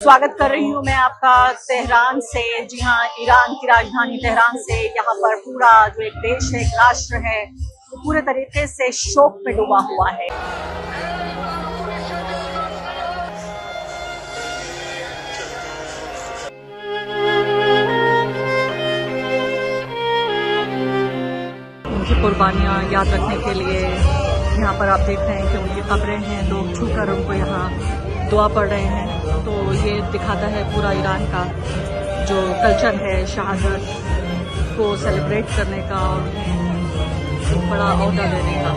स्वागत कर रही हूँ मैं आपका तेहरान से। जी हाँ, ईरान की राजधानी तेहरान से। यहाँ पर पूरा जो एक देश है, एक राष्ट्र है, वो पूरे तरीके से शोक में डूबा हुआ है। उनकी कुर्बानियाँ याद रखने के लिए यहाँ पर आप देख रहे हैं कि उनकी कब्रें हैं, लोग छूकर उनको यहाँ दुआ पढ़ रहे हैं। तो ये दिखाता है पूरा ईरान का जो कल्चर है शहादत को सेलिब्रेट करने का और उन्हें बड़ा औहदा देने का।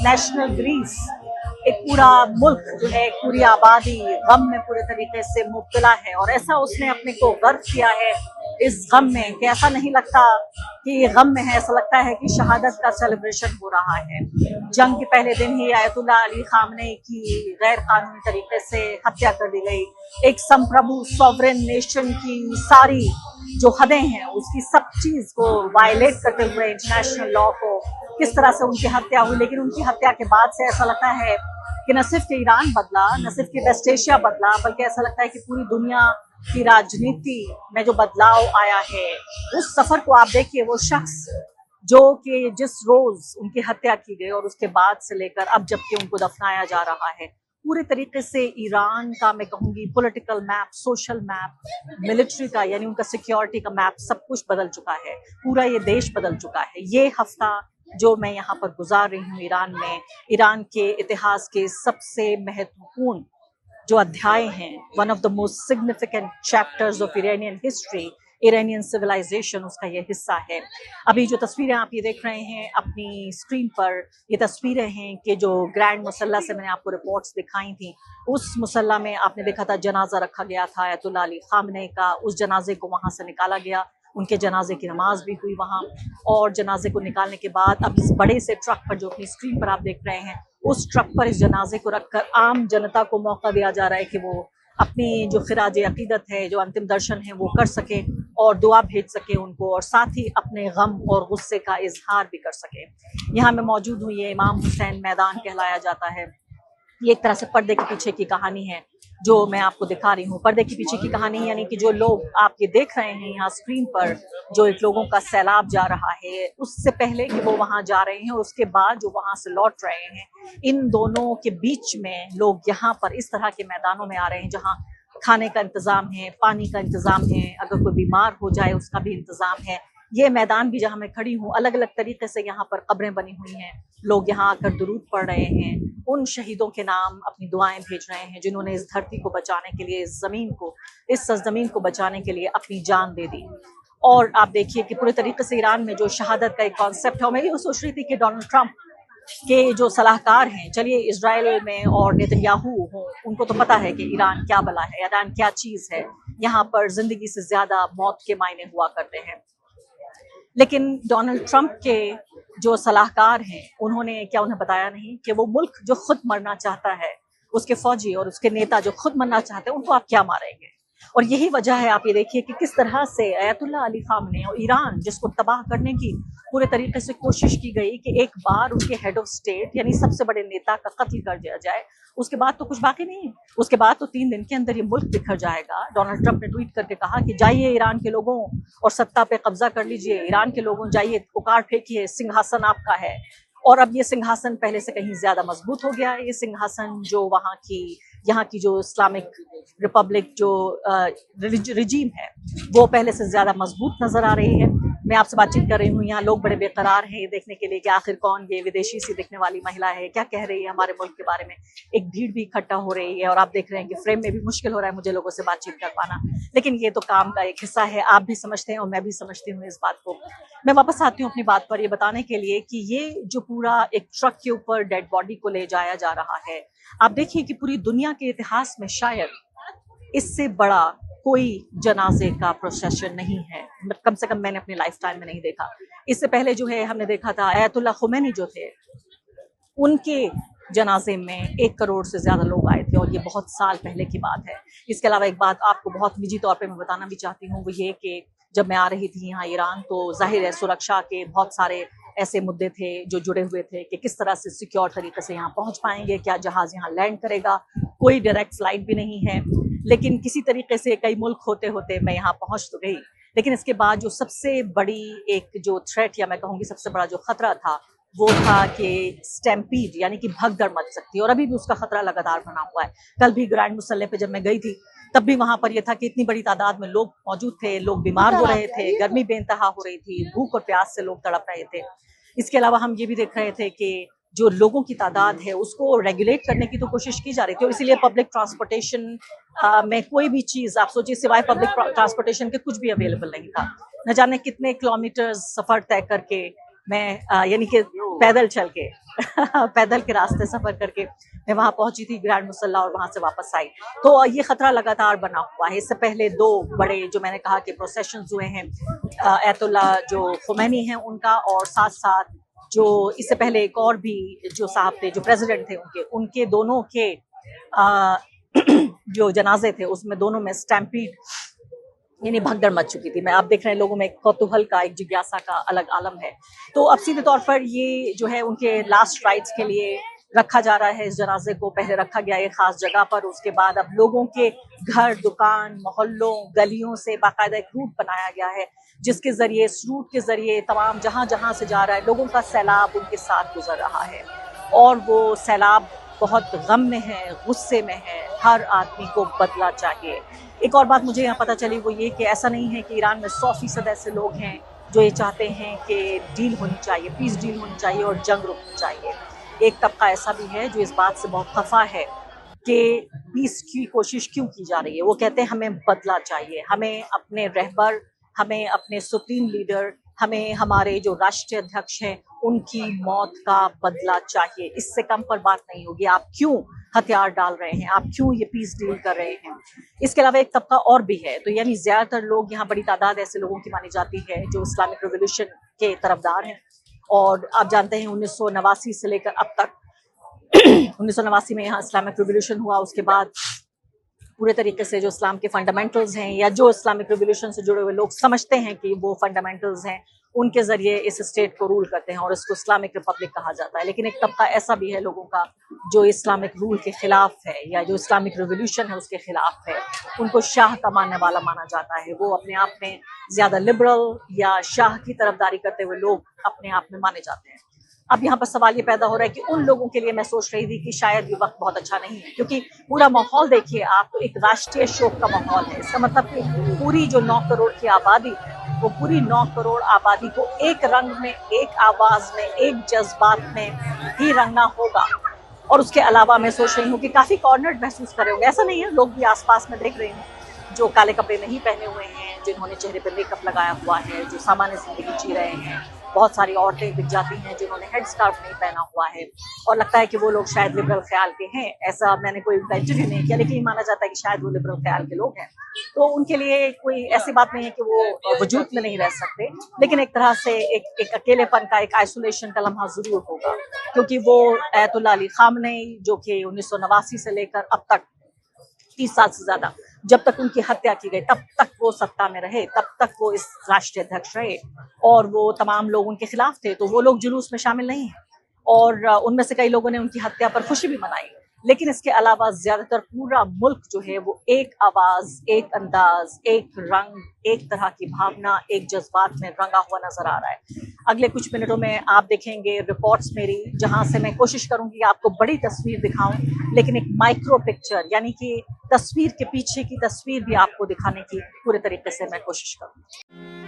नेशनल ग्रीफ, एक पूरा मुल्क जो है, पूरी आबादी गम में पूरे तरीके से मुब्तला है। और ऐसा उसने अपने को गर्व किया है इस गम में कि ऐसा नहीं लगता कि ये गम में है, ऐसा लगता है कि शहादत का सेलिब्रेशन हो रहा है। जंग के पहले दिन ही आयतुल्लाह अली खामनेई की गैर कानूनी तरीके से हत्या कर दी गई। एक संप्रभु सॉवरेन नेशन की सारी जो हदें हैं, उसकी सब चीज को वायलेट करते हुए इंटरनेशनल लॉ को किस तरह से उनकी हत्या हुई। लेकिन उनकी हत्या के बाद से ऐसा लगता है कि न सिर्फ ईरान बदला, न सिर्फ कि वेस्ट एशिया बदला, बल्कि ऐसा लगता है कि पूरी दुनिया की राजनीति में जो बदलाव आया है। उस सफर को आप देखिए, वो शख्स जो कि जिस रोज उनकी हत्या की गई और उसके बाद से लेकर अब जबकि उनको दफनाया जा रहा है, पूरे तरीके से ईरान का, मैं कहूंगी, political map, social map, military का यानी उनका सिक्योरिटी का मैप, सब कुछ बदल चुका है। पूरा ये देश बदल चुका है। ये हफ्ता जो मैं यहाँ पर गुजार रही हूँ ईरान में, ईरान के इतिहास के सबसे महत्वपूर्ण जो अध्याय हैं, one of the most significant chapters of Iranian history, Iranian civilisation, उसका ये हिस्सा है। अभी जो तस्वीरें आप ये देख रहे हैं अपनी स्क्रीन पर, ये तस्वीरें हैं कि जो ग्रैंड मुसल्ला से मैंने आपको रिपोर्ट्स दिखाई थी, उस मुसल्ला में आपने देखा था जनाजा रखा गया था आयतुल्लाह अली खामनेई का। उस जनाजे को वहां से निकाला गया, उनके जनाजे की नमाज भी हुई वहां। और जनाजे को निकालने के बाद अब इस बड़े से ट्रक पर, जो अपनी स्क्रीन पर आप देख रहे हैं, उस ट्रक पर इस जनाजे को रखकर आम जनता को मौका दिया जा रहा है कि वो अपनी जो खिराज अकीदत है, जो अंतिम दर्शन है, वो कर सके और दुआ भेज सके उनको, और साथ ही अपने गम और गुस्से का इजहार भी कर सके। यहाँ मैं मौजूद हूँ, ये इमाम हुसैन मैदान कहलाया जाता है। ये एक तरह से पर्दे के पीछे की कहानी है जो मैं आपको दिखा रही हूँ। पर्दे के पीछे की कहानी यानी कि जो लोग आप ये देख रहे हैं यहाँ स्क्रीन पर, जो एक लोगों का सैलाब जा रहा है, उससे पहले कि वो वहां जा रहे हैं, उसके बाद जो वहां से लौट रहे हैं, इन दोनों के बीच में लोग यहाँ पर इस तरह के मैदानों में आ रहे हैं जहाँ खाने का इंतजाम है, पानी का इंतजाम है, अगर कोई बीमार हो जाए उसका भी इंतजाम है। ये मैदान भी जहाँ मैं खड़ी हूँ, अलग अलग तरीके से यहाँ पर कब्रें बनी हुई हैं। लोग यहाँ आकर दुरूद पढ़ रहे हैं, उन शहीदों के नाम अपनी दुआएं भेज रहे हैं जिन्होंने इस धरती को बचाने के लिए, इस जमीन को, इस सरजमीन को बचाने के लिए अपनी जान दे दी। और आप देखिए कि पूरे तरीके से ईरान में जो शहादत का एक कॉन्सेप्ट है। मैं ये सोच रही थी कि डोनाल्ड ट्रंप के जो सलाहकार हैं, चलिए इजराइल में और नेतन्याहू हो, उनको तो पता है कि ईरान क्या बला है, ईरान क्या चीज है, यहाँ पर जिंदगी से ज्यादा मौत के मायने हुआ करते हैं। लेकिन डोनाल्ड ट्रंप के जो सलाहकार हैं, उन्होंने क्या उन्हें बताया नहीं कि वो मुल्क जो खुद मरना चाहता है, उसके फौजी और उसके नेता जो खुद मरना चाहते हैं, उनको आप क्या मारेंगे। और यही वजह है, आप ये देखिए कि किस तरह से आयतुल्लाह अली खामनेई और ईरान, जिसको तबाह करने की पूरे तरीके से कोशिश की गई कि एक बार उनके हेड ऑफ स्टेट यानी सबसे बड़े नेता का कत्ल कर दिया जाए, उसके बाद तो कुछ बाकी नहीं है। उसके बाद तो 3 दिन के अंदर ये मुल्क बिखर जाएगा। डोनाल्ड ट्रंप ने ट्वीट करके कहा कि जाइए ईरान के लोगों और सत्ता पे कब्जा कर लीजिए, ईरान के लोगों जाइए, उखाड़ फेंकिए, सिंहासन आपका है। और अब ये सिंहासन पहले से कहीं ज्यादा मजबूत हो गया है। ये सिंहासन जो यहाँ की जो इस्लामिक रिपब्लिक जो रिजीम है, वो पहले से ज्यादा मजबूत नजर आ रही है। मैं आपसे बातचीत कर रही हूँ, यहाँ लोग बड़े बेकरार हैं ये देखने के लिए कि आखिर कौन ये विदेशी सी दिखने वाली महिला है, क्या कह रही है हमारे मुल्क के बारे में। एक भीड़ भी इकट्ठा हो रही है और आप देख रहे हैं कि फ्रेम में भी मुश्किल हो रहा है मुझे लोगों से बातचीत कर पाना, लेकिन ये तो काम का एक हिस्सा है। आप भी समझते हैं और मैं भी समझती हूँ इस बात को। मैं वापस आती हूँ अपनी बात पर, ये बताने के लिए कि ये जो पूरा एक ट्रक के ऊपर डेड बॉडी को ले जाया जा रहा है, आप देखिए कि पूरी दुनिया के इतिहास में शायद इससे बड़ा कोई जनाजे का प्रोसेशन नहीं है, कम से कम मैंने अपनी लाइफ टाइम में नहीं देखा। इससे पहले जो है हमने देखा था आयतुल्लाह खुमैनी जो थे, उनके जनाजे में 1 करोड़ से ज्यादा लोग आए थे और ये बहुत साल पहले की बात है। इसके अलावा एक बात आपको बहुत निजी तौर पे मैं बताना भी चाहती हूँ, वो ये कि जब मैं आ रही थी यहाँ ईरान, तो जाहिर है सुरक्षा के बहुत सारे ऐसे मुद्दे थे जो जुड़े हुए थे कि किस तरह से सिक्योर तरीके से यहाँ पहुँच पाएंगे, क्या जहाज़ यहाँ लैंड करेगा, कोई डायरेक्ट फ्लाइट भी नहीं है। लेकिन किसी तरीके से कई मुल्क होते होते मैं यहाँ पहुँच तो गई। लेकिन इसके बाद जो सबसे बड़ी एक जो थ्रेट या मैं कहूँगी सबसे बड़ा जो खतरा था वो था कि स्टैम्पीड यानी कि भगदड़ मच सकती है, और अभी भी उसका खतरा लगातार बना हुआ है। कल भी ग्रैंड मुसल्ले पे जब मैं गई थी तब भी वहां पर यह था कि इतनी बड़ी तादाद में लोग मौजूद थे, लोग बीमार हो रहे थे, गर्मी बेइंतहा हो रही थी, भूख और प्यास से लोग तड़प रहे थे। इसके अलावा हम ये भी देख रहे थे कि जो लोगों की तादाद है उसको रेगुलेट करने की तो कोशिश की जा रही थी, और इसीलिए पब्लिक ट्रांसपोर्टेशन में कोई भी चीज़ आप सोचिए सिवाय पब्लिक ट्रांसपोर्टेशन के कुछ भी अवेलेबल नहीं था। न जाने कितने किलोमीटर सफ़र तय करके मैं यानी कि पैदल चल के पैदल के रास्ते सफ़र करके मैं वहाँ पहुंची थी ग्रैंड मुसल्ला, और वहाँ से वापस आई। तो ये खतरा लगातार बना हुआ है। इससे पहले 2 बड़े जो मैंने कहा कि प्रोसेशंस हुए हैं, अयतुल्ला जो खुमैनी हैं उनका, और साथ साथ जो इससे पहले एक और भी जो साहब थे जो प्रेसिडेंट थे उनके दोनों के जो जनाजे थे उसमें दोनों में स्टैम्पीड यानी भगदड़ मच चुकी थी। मैं आप देख रहे हैं लोगों में एक कौतूहल का, एक जिज्ञासा का अलग आलम है। तो अब सीधे तौर पर ये जो है उनके लास्ट राइट्स के लिए रखा जा रहा है। इस जनाजे को पहले रखा गया एक खास जगह पर, उसके बाद अब लोगों के घर, दुकान, मोहल्लों, गलियों से बाकायदा एक रूट बनाया गया है जिसके जरिए, इस रूट के जरिए तमाम जहां जहां से जा रहा है लोगों का सैलाब उनके साथ गुजर रहा है, और वो सैलाब बहुत गम में है, गुस्से में है। हर आदमी को बदला चाहिए। एक और बात मुझे यहाँ पता चली वो ये कि ऐसा नहीं है कि ईरान में 100% ऐसे लोग हैं जो ये चाहते हैं कि डील होनी चाहिए, पीस डील होनी चाहिए और जंग रुकनी चाहिए। एक तबका ऐसा भी है जो इस बात से बहुत खफा है कि पीस की कोशिश क्यों की जा रही है। वो कहते हैं हमें बदला चाहिए, हमें अपने रहबर, हमें अपने सुप्रीम लीडर, हमें हमारे जो राष्ट्रीय अध्यक्ष हैं उनकी मौत का बदला चाहिए। इससे कम पर बात नहीं होगी। आप क्यों हथियार डाल रहे हैं, आप क्यों ये पीस डील कर रहे हैं। इसके अलावा एक तबका और भी है, तो यानी ज्यादातर लोग, यहाँ बड़ी तादाद ऐसे लोगों की मानी जाती है जो इस्लामिक रिवॉल्यूशन के तरफदार हैं। और आप जानते हैं 1989 से लेकर अब तक 1989 में यहाँ इस्लामिक रिवॉल्यूशन हुआ, उसके बाद पूरे तरीके से जो इस्लाम के फंडामेंटल्स हैं या जो इस्लामिक रिवॉल्यूशन से जुड़े हुए लोग समझते हैं कि वो फंडामेंटल्स हैं, उनके जरिए इस स्टेट को रूल करते हैं और इसको इस्लामिक रिपब्लिक कहा जाता है। लेकिन एक तबका ऐसा भी है लोगों का जो इस्लामिक रूल के खिलाफ है या जो इस्लामिक रिवॉल्यूशन है उसके खिलाफ है। उनको शाह का मानने वाला माना जाता है। वो अपने आप में ज्यादा लिबरल या शाह की तरफदारी करते हुए लोग अपने आप में माने जाते हैं। अब यहाँ पर सवाल ये पैदा हो रहा है कि उन लोगों के लिए मैं सोच रही थी कि शायद ये वक्त बहुत अच्छा नहीं है, क्योंकि पूरा माहौल देखिए आप, तो एक राष्ट्रीय शोक का माहौल है। इसका मतलब कि पूरी जो 9 करोड़ की आबादी, वो पूरी 9 करोड़ आबादी को एक रंग में, एक आवाज में, एक जज्बात में ही रंगना होगा। और उसके अलावा मैं सोच रही हूँ कि काफी कॉर्नर्ड महसूस कर रहे होंगे। ऐसा नहीं है, लोग भी आसपास में देख रहे हैं जो काले कपड़े नहीं पहने हुए हैं, जिन्होंने चेहरे पर मेकअप लगाया हुआ है, जो सामान्य जिंदगी जी रहे हैं। बहुत सारी औरतें दिख जाती हैं जिन्होंने हेड स्कार्फ नहीं पहना हुआ है, और लगता है कि वो लोग शायद लिबरल ख्याल के हैं। ऐसा मैंने कोई इंटरव्यू नहीं किया, लेकिन माना जाता है कि शायद वो लिबरल ख्याल के लोग हैं। तो उनके लिए कोई ऐसी बात नहीं है कि वो वजूद में नहीं रह सकते, लेकिन एक तरह से एक अकेलेपन का, एक आइसोलेशन का लम्हा जरूर होगा, क्योंकि वो अयतुल्ला अली खामनेई जो कि 1989 से लेकर अब तक 30 साल से ज्यादा, जब तक उनकी हत्या की गई तब तक वो सत्ता में रहे, तब तक वो इस राष्ट्रीय अध्यक्ष रहे, और वो तमाम लोग उनके खिलाफ थे। तो वो लोग जुलूस में शामिल नहीं हैं, और उनमें से कई लोगों ने उनकी हत्या पर खुशी भी मनाई। लेकिन इसके अलावा ज्यादातर पूरा मुल्क जो है वो एक आवाज, एक अंदाज, एक रंग, एक तरह की भावना, एक जज्बात में रंगा हुआ नजर आ रहा है। अगले कुछ मिनटों में आप देखेंगे रिपोर्ट्स मेरी, जहां से मैं कोशिश करूंगी आपको बड़ी तस्वीर दिखाऊं, लेकिन एक माइक्रो पिक्चर यानी कि तस्वीर के पीछे की तस्वीर भी आपको दिखाने की पूरे तरीके से मैं कोशिश करूंगी।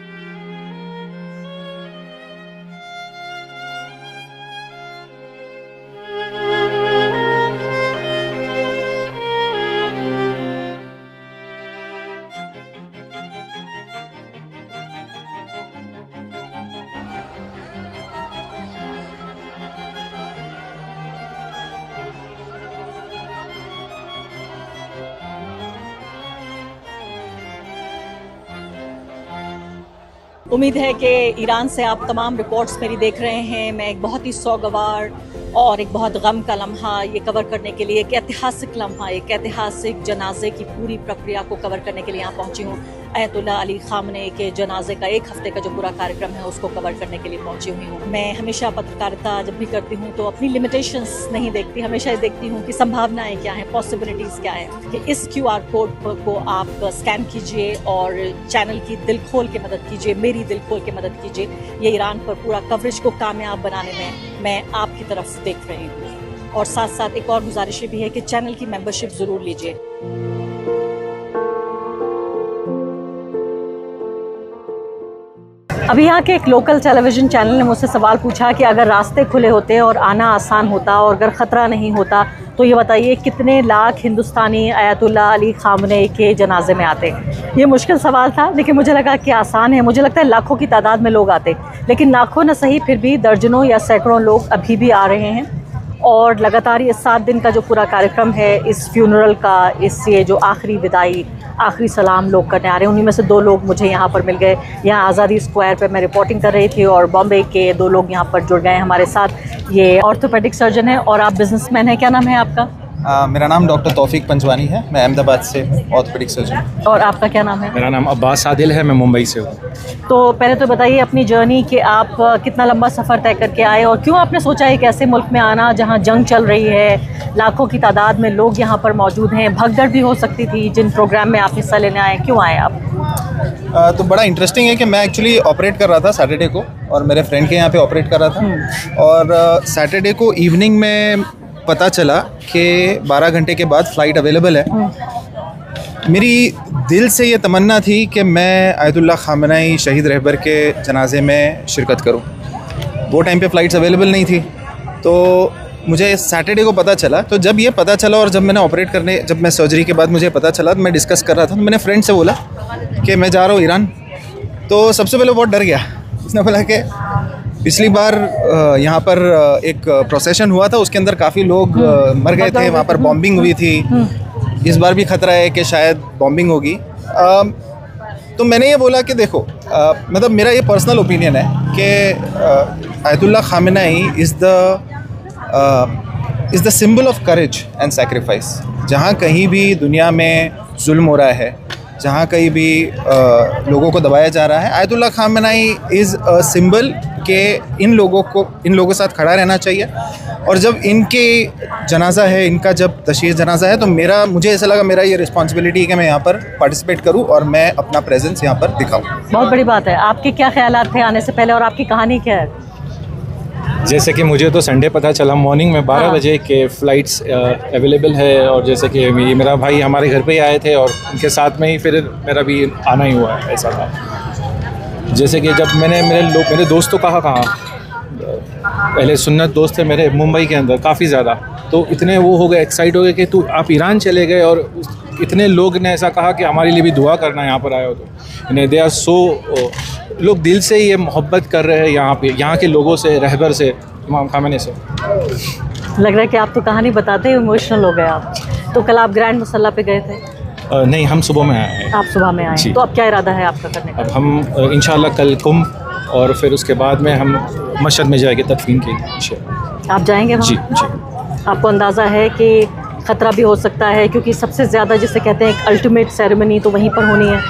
उम्मीद है कि ईरान से आप तमाम रिपोर्ट्स मेरी देख रहे हैं। मैं एक बहुत ही सौगवार और एक बहुत गम का लम्हा ये कवर करने के लिए, एक ऐतिहासिक लम्हा, एक ऐतिहासिक जनाजे की पूरी प्रक्रिया को कवर करने के लिए यहाँ पहुंची हूँ। अयतुल्लाह अली खामनेई के जनाजे का एक हफ्ते का जो पूरा कार्यक्रम है उसको कवर करने के लिए पहुंची हुई हूँ। मैं हमेशा पत्रकारिता जब भी करती हूँ तो अपनी लिमिटेशंस नहीं देखती, हमेशा ये देखती हूँ कि संभावनाएं क्या हैं, पॉसिबिलिटीज़ क्या हैं। कि इस QR कोड को आप स्कैन कीजिए और चैनल की दिल खोल के मदद कीजिए, मेरी दिल खोल के मदद कीजिए। ये ईरान पर पूरा कवरेज को कामयाब बनाने में मैं आपकी तरफ से देख रही हूँ। और साथ साथ एक और गुजारिश भी है कि चैनल की मेंबरशिप ज़रूर लीजिए। अभी यहाँ के एक लोकल टेलीविज़न चैनल ने मुझसे सवाल पूछा कि अगर रास्ते खुले होते और आना आसान होता और अगर ख़तरा नहीं होता तो ये बताइए कितने लाख हिंदुस्तानी अयतुल्लाह अली खामनेई के जनाजे में आते। ये मुश्किल सवाल था लेकिन मुझे लगा कि आसान है। मुझे लगता है लाखों की तादाद में लोग आते, लेकिन लाखों न सही फिर भी दर्जनों या सैकड़ों लोग अभी भी आ रहे हैं। और लगातार ये 7 दिन का जो पूरा कार्यक्रम है, इस फ्यूनरल का, ये जो आखिरी विदाई, आखिरी सलाम लोग करने आ रहे हैं, उन्हीं में से 2 लोग मुझे यहाँ पर मिल गए। यहाँ आज़ादी स्क्वायर पे मैं रिपोर्टिंग कर रही थी और बॉम्बे के 2 लोग यहाँ पर जुड़ गए हमारे साथ। ये ऑर्थोपेडिक सर्जन है और आप बिजनेसमैन हैं। क्या नाम है आपका? मेरा नाम डॉक्टर तौफीक पंजवानी है, मैं अहमदाबाद से ऑर्थोपेडिक सर्जन। और आपका क्या नाम है? मेरा नाम अब्बास आदिल है, मैं मुंबई से हूँ। तो पहले तो बताइए अपनी जर्नी कि आप कितना लंबा सफ़र तय करके आए और क्यों आपने सोचा एक ऐसे मुल्क में आना जहाँ जंग चल रही है, लाखों की तादाद में लोग यहाँ पर मौजूद हैं, भगदड़ भी हो सकती थी जिन प्रोग्राम में आप हिस्सा लेने आए, क्यों आए आप? तो बड़ा इंटरेस्टिंग है कि मैं एक्चुअली ऑपरेट कर रहा था सैटरडे को और मेरे फ्रेंड के यहाँ पे ऑपरेट कर रहा था। और सैटरडे को इवनिंग में पता चला कि 12 घंटे के बाद फ़्लाइट अवेलेबल है। मेरी दिल से ये तमन्ना थी कि मैं अयतुल्लाह खामनेई शहीद रहबर के जनाजे में शिरकत करूं। वो टाइम पे फ़्लाइट्स अवेलेबल नहीं थी, तो मुझे सैटरडे को पता चला। तो जब ये पता चला और जब मैं सर्जरी के बाद मुझे पता चला तो मैं डिस्कस कर रहा था, तो मैंने फ्रेंड से बोला कि मैं जा रहा हूँ ईरान। तो सबसे पहले बहुत डर गया। उसने बोला कि पिछली बार यहाँ पर एक प्रोसेशन हुआ था, उसके अंदर काफ़ी लोग मर गए थे, वहाँ पर बॉम्बिंग हुई थी। इस बार भी ख़तरा है कि शायद बॉम्बिंग होगी। तो मैंने ये बोला कि देखो, मतलब मेरा ये पर्सनल ओपिनियन है कि Ayatollah Khamenei is the symbol of courage and sacrifice. जहाँ कहीं भी दुनिया में जुल्म हो रहा है, जहाँ कहीं भी लोगों को दबाया जा रहा है, Ayatollah Khamenei is a symbol के इन लोगों के साथ खड़ा रहना चाहिए। और जब इनके जनाजा है, इनका जब तशयीश जनाजा है, तो मुझे ऐसा लगा मेरा ये रिस्पॉन्सिबिलिटी है कि मैं यहाँ पर पार्टिसिपेट करूँ और मैं अपना प्रेजेंस यहाँ पर दिखाऊँ। बहुत बड़ी बात है। आपके क्या ख्यालात थे आने से पहले और आपकी कहानी क्या है? जैसे कि मुझे तो संडे पता चला मॉर्निंग में 12 बजे के फ़्लाइट्स अवेलेबल है, और जैसे कि मेरा भाई हमारे घर पे ही आए थे और उनके साथ में ही फिर मेरा भी आना ही हुआ है। ऐसा था जैसे कि जब मैंने मेरे दोस्त तो कहाँ पहले सुन्नत दोस्त थे मेरे मुंबई के अंदर काफ़ी ज़्यादा, तो इतने वो हो गए, एक्साइट हो गए कि आप ईरान चले गए, और इतने लोग ने ऐसा कहा कि हमारे लिए भी दुआ करना, यहाँ पर आए हो तो दे आर सो, लोग दिल से ये मोहब्बत कर रहे हैं यहाँ पे, यहाँ के लोगों से, रहबर से, इमाम खामनेई से। लग रहा है कि आप तो कहानी बताते ही इमोशनल हो गए आप। तो कल आप ग्रैंड मुसल्ला पे गए थे? नहीं, हम सुबह में आए हैं। आप सुबह में आए, तो अब क्या इरादा है आपका करने का? अब हम इंशाल्लाह कल कुंभ और फिर उसके बाद में हम मशहद में जाएंगे तदफीन के लिए। आप जाएंगे वहाँ? जी। आपको अंदाज़ा है कि ख़तरा भी हो सकता है, क्योंकि सबसे ज़्यादा जिसे कहते हैं एक अल्टीमेट सेरेमनी तो वहीं पर होनी है,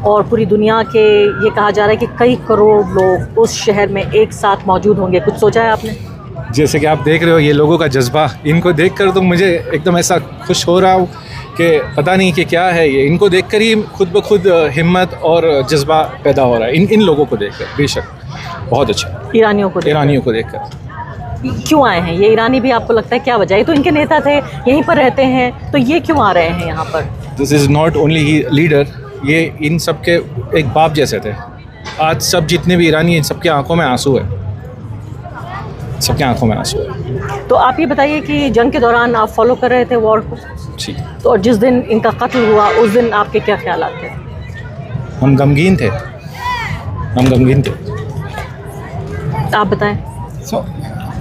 और पूरी दुनिया के ये कहा जा रहा है कि कई करोड़ लोग उस शहर में एक साथ मौजूद होंगे। कुछ सोचा है आपने? जैसे कि आप देख रहे हो ये लोगों का जज्बा, इनको देखकर तो मुझे एकदम ऐसा खुश हो रहा हूँ कि पता नहीं कि क्या है ये। इनको देखकर ही खुद ब खुद हिम्मत और जज्बा पैदा हो रहा है इन लोगों को देखकर। बेशक बहुत अच्छा। ईरानियों को देखकर क्यों आए हैं ये ईरानी भी? आपको लगता है क्या वजह है? तो इनके नेता थे, यहीं पर रहते हैं, तो ये क्यों आ रहे हैं यहाँ पर? This is not only he leader, ये इन सब के एक बाप जैसे थे। आज सब जितने भी ईरानी हैं, सबके आंखों में आंसू है, सबके आंखों में आंसू है। तो आप ये बताइए कि जंग के दौरान आप फॉलो कर रहे थे वॉर को? जी। तो जिस दिन इनका कत्ल हुआ उस दिन आपके क्या ख्यालात थे? हम गमगीन थे। आप बताएं।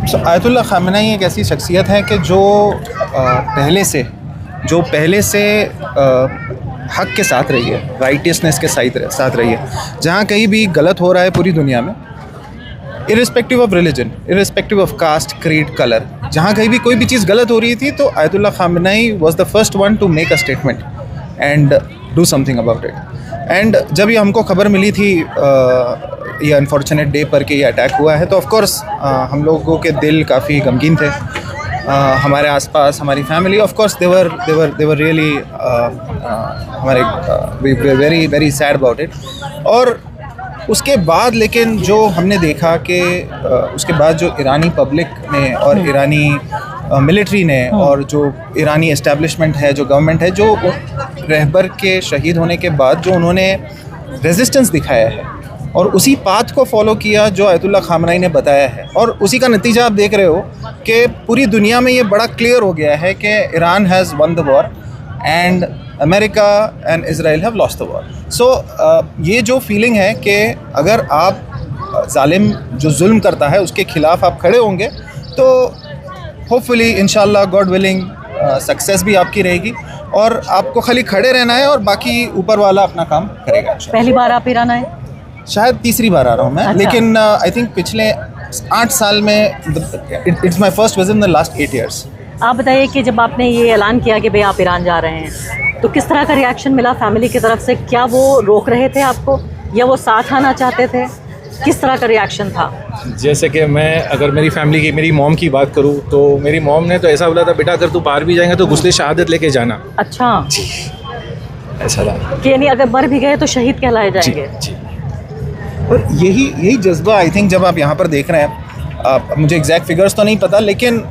अयतुल्लाह खामनेई एक ऐसी शख्सियत है कि जो पहले से हक़ के साथ रही है, राइटियसनेस के साथ रही है। जहाँ कहीं भी गलत हो रहा है पूरी दुनिया में, irrespective of religion, irrespective of caste, creed, colour, जहाँ कहीं भी कोई भी चीज़ गलत हो रही थी तो Ayatollah Khamenei was the first one two make a statement and do something about it. And जब ये हमको खबर मिली थी ये अनफॉर्चुनेट डे पर कि ये अटैक हुआ है, तो ऑफ कोर्स हम लोगों के दिल काफ़ी गमगीन थे. हमारे आसपास हमारी family of course they were really हमारे we very very sad about it. और उसके बाद लेकिन जो हमने देखा कि उसके बाद जो ईरानी पब्लिक ने और ईरानी मिलिट्री ने और जो ईरानी एस्टेब्लिशमेंट है, जो गवर्नमेंट है, जो रहबर के शहीद होने के बाद जो उन्होंने रेजिस्टेंस दिखाया है और उसी पाथ को फॉलो किया जो आयतुल्लाह खामनाई ने बताया है, और उसी का नतीजा आप देख रहे हो कि पूरी दुनिया में ये बड़ा क्लियर हो गया है कि Iran has won the war and America and Israel have lost the war. So ये जो फीलिंग है कि अगर आप जालिम जो जुल्म करता है उसके खिलाफ आप खड़े होंगे तो होपफुली इंशाल्लाह गॉड विलिंग सक्सेस भी आपकी रहेगी, और आपको खाली खड़े रहना है और बाकी ऊपर वाला अपना काम करेगा. पहली बार आप ईरान आए? शायद तीसरी बार आ रहा हूँ मैं. अच्छा. लेकिन आई थिंक पिछले 8 साल में it's my first visit in the last 8 years. आप बताइए कि जब आपने ये ऐलान किया कि भाई आप ईरान जा रहे हैं, तो किस तरह का रिएक्शन मिला फैमिली की तरफ से? क्या वो रोक रहे थे आपको या वो साथ आना चाहते थे? किस तरह का रिएक्शन था? जैसे कि मैं अगर मेरी फैमिली की, मेरी मॉम की बात करूँ तो मेरी मॉम ने तो ऐसा बोला था, बेटा अगर तू बाहर भी जाएगा तो गुस्ले शहादत लेके जाना. अच्छा, ऐसा था कि यानी अगर मर भी गए तो शहीद कहलाए जाएंगे. जी. और यही जज्बा आई थिंक जब आप यहाँ पर देख रहे हैं, मुझे एग्जैक्ट फिगर्स तो नहीं पता, लेकिन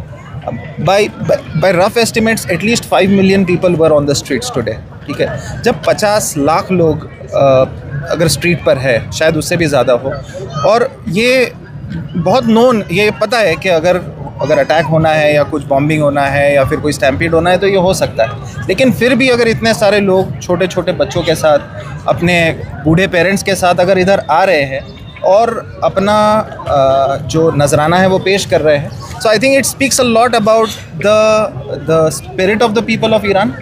by rough estimates at least 5 million people were on the streets today. ठीक है, जब 50 लाख लोग अगर स्ट्रीट पर है, शायद उससे भी ज़्यादा हो, और ये बहुत नोन, ये पता है कि अगर अटैक होना है या कुछ बॉम्बिंग होना है या फिर कोई स्टैम्पीड होना है तो ये हो सकता है. लेकिन फिर भी अगर इतने सारे लोग छोटे छोटे बच्चों के साथ, अपने बूढ़े पेरेंट्स के साथ अगर इधर आ रहे हैं और अपना जो नजराना है वो पेश कर रहे हैं, so I think it speaks a lot about the spirit of the people of Iran.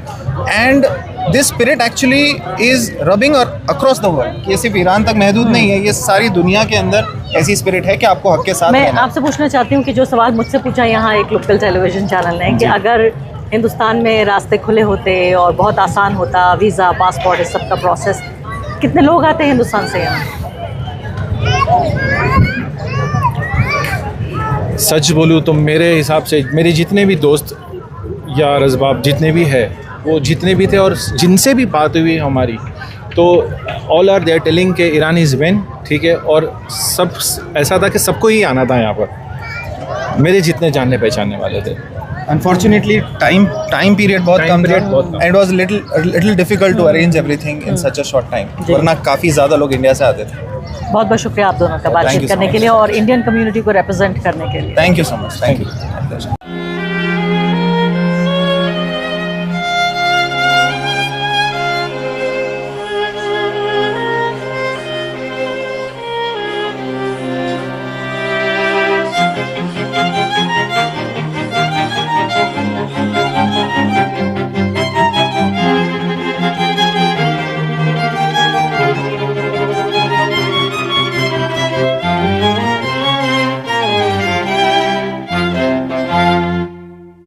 And this spirit actually is rubbing across the world. ये सिर्फ ईरान तक महदूद नहीं है, ये सारी दुनिया के अंदर ऐसी स्पिरिट है कि आपको हक के साथ मैं रहना है. आपसे पूछना चाहती हूँ कि जो सवाल मुझसे पूछा यहाँ एक लोकल टेलीविज़न चैनल ने, कि अगर हिंदुस्तान में रास्ते खुले होते और बहुत आसान होता, वीज़ा, पासपोर्ट, इस सब का प्रोसेस, कितने लोग आते हैं हिंदुस्तान से यहाँ? सच बोलूँ तो मेरे हिसाब से मेरे जितने भी दोस्त या रज़बाब जितने भी है, वो जितने भी थे और जिनसे भी बात हुई हमारी, तो ऑल आर देयर टेलिंग के ईरान इज़ विन. ठीक है, और सब ऐसा था कि सबको ही आना था यहाँ पर, मेरे जितने जानने पहचानने वाले थे. Unfortunately, time period बहुत कम था, and it was little difficult to arrange everything in such a short time. वरना काफ़ी ज़्यादा लोग इंडिया से आते थे. बहुत बहुत शुक्रिया आप दोनों का Thank बातचीत you so करने के much. लिए और इंडियन कम्युनिटी को रिप्रेजेंट करने के लिए. Thank you so much. Thank you.